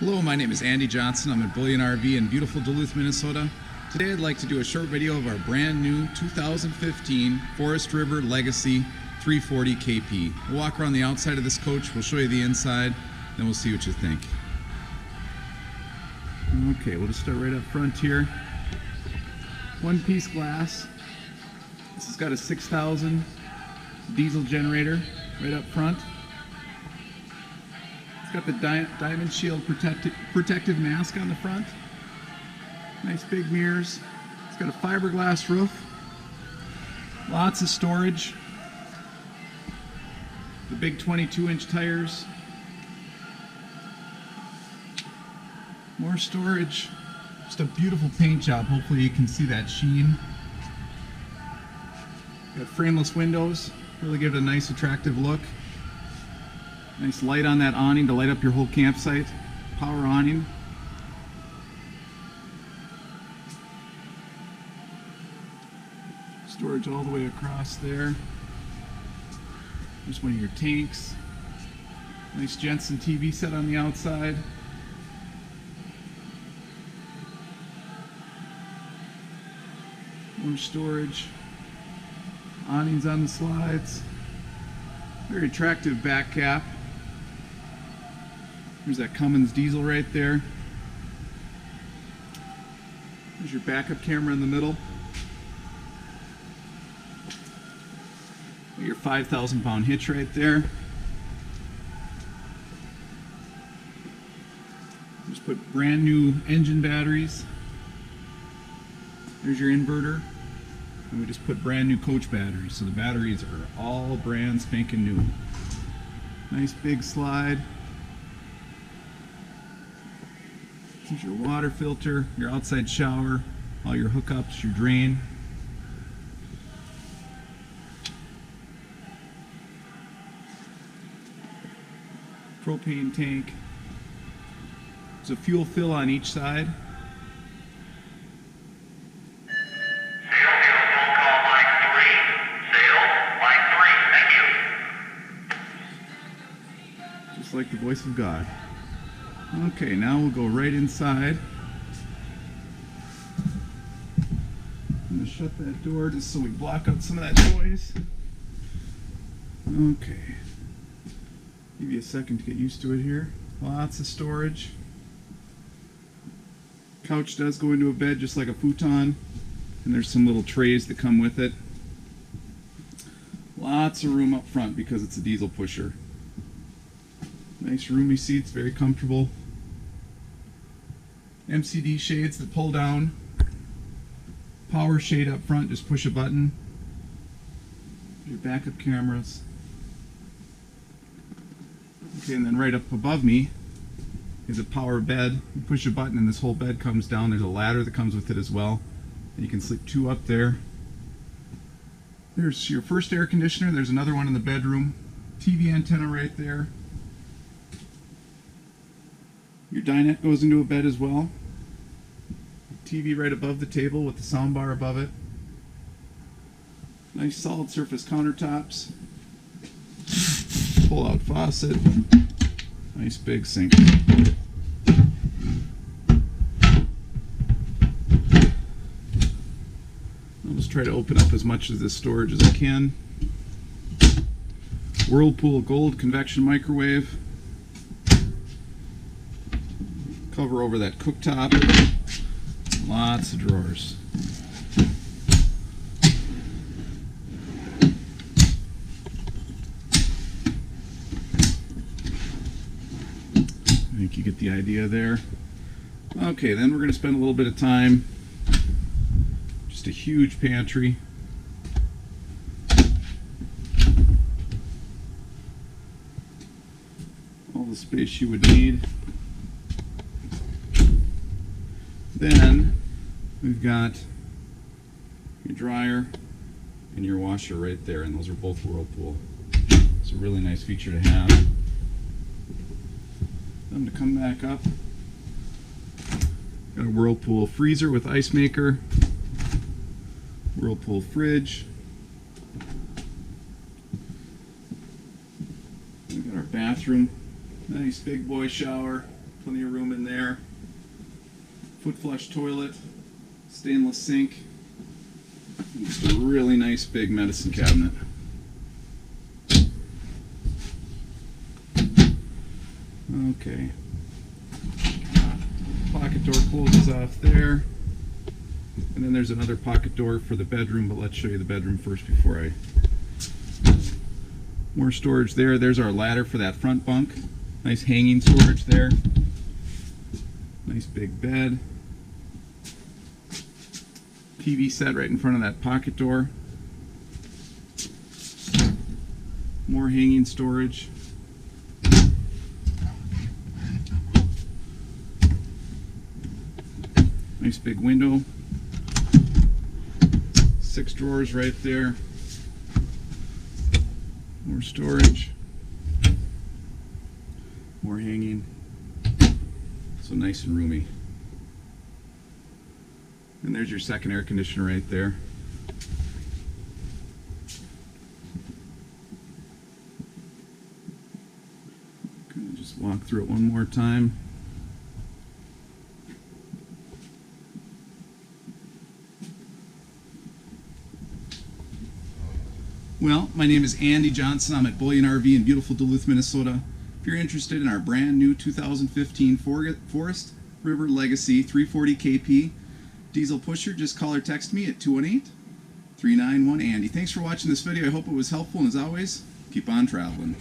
Hello, my name is Andy Johnson. I'm at Bullyan RV in beautiful Duluth, Minnesota. Today I'd like to do a short video of our brand new 2015 Forest River Legacy 340 KP. We'll walk around the outside of this coach, we'll show you the inside, then we'll see what you think. Okay, we'll just start right up front here. One-piece glass. This has got a 6,000 diesel generator right up front. Got the Diamond Shield protective mask on the front. Nice big mirrors. It's got a fiberglass roof. Lots of storage. The big 22-inch tires. More storage. Just a beautiful paint job. Hopefully you can see that sheen. Got frameless windows. Really give it a nice attractive look. Nice light on that awning to light up your whole campsite. Power awning. Storage all the way across there. There's one of your tanks. Nice Jensen TV set on the outside. More storage. Awnings on the slides. Very attractive back cap. There's that Cummins diesel right there. There's your backup camera in the middle. Your 5,000-pound hitch right there. Just put brand new engine batteries. There's your inverter. And we just put brand new coach batteries. So the batteries are all brand spanking new. Nice big slide. Here's your water filter, your outside shower, all your hookups, your drain. Propane tank. There's a fuel fill on each side. Just like the voice of God. Okay, now we'll go right inside. I'm going to shut that door just so we block out some of that noise. Okay. Give you a second to get used to it here. Lots of storage. Couch does go into a bed just like a futon. And there's some little trays that come with it. Lots of room up front because it's a diesel pusher. Nice roomy seats, very comfortable. MCD shades that pull down. Power shade up front, just push a button. Your backup cameras. Okay, and then right up above me is a power bed. You push a button and this whole bed comes down. There's a ladder that comes with it as well. And you can sleep two up there. There's your first air conditioner. There's another one in the bedroom. TV antenna right there. Your dinette goes into a bed as well. TV right above the table with the sound bar above it. Nice solid surface countertops. Pull out faucet. Nice big sink. I'll just try to open up as much of this storage as I can. Whirlpool Gold convection microwave. Cover over that cooktop. Lots of drawers. I think you get the idea there. Okay, then we're going to spend a little bit of time. Just a huge pantry. All the space you would need. Then we've got your dryer and your washer right there, and those are both Whirlpool. It's a really nice feature to have. Then to come back up, got a Whirlpool freezer with ice maker, Whirlpool fridge. We got our bathroom, nice big boy shower, Plenty of room in there. Foot flush toilet, stainless sink. Just a really nice big medicine cabinet. Okay. Pocket door closes off there. And then there's another pocket door for the bedroom, but let's show you the bedroom first before I... More storage there. There's our ladder for that front bunk. Nice hanging storage there. Nice big bed. TV set right in front of that pocket door. More hanging storage. Nice big window. 6 drawers right there. More storage. More hanging. So nice and roomy. And there's your second air conditioner right there. Gonna just walk through it one more time. Well, my name is Andy Johnson. I'm at Bullyan RV in beautiful Duluth, Minnesota. If you're interested in our brand new 2015 Forest River Legacy 340 KP diesel pusher, just call or text me at 218-391-ANDY. Thanks for watching this video. I hope it was helpful, and as always, keep on traveling.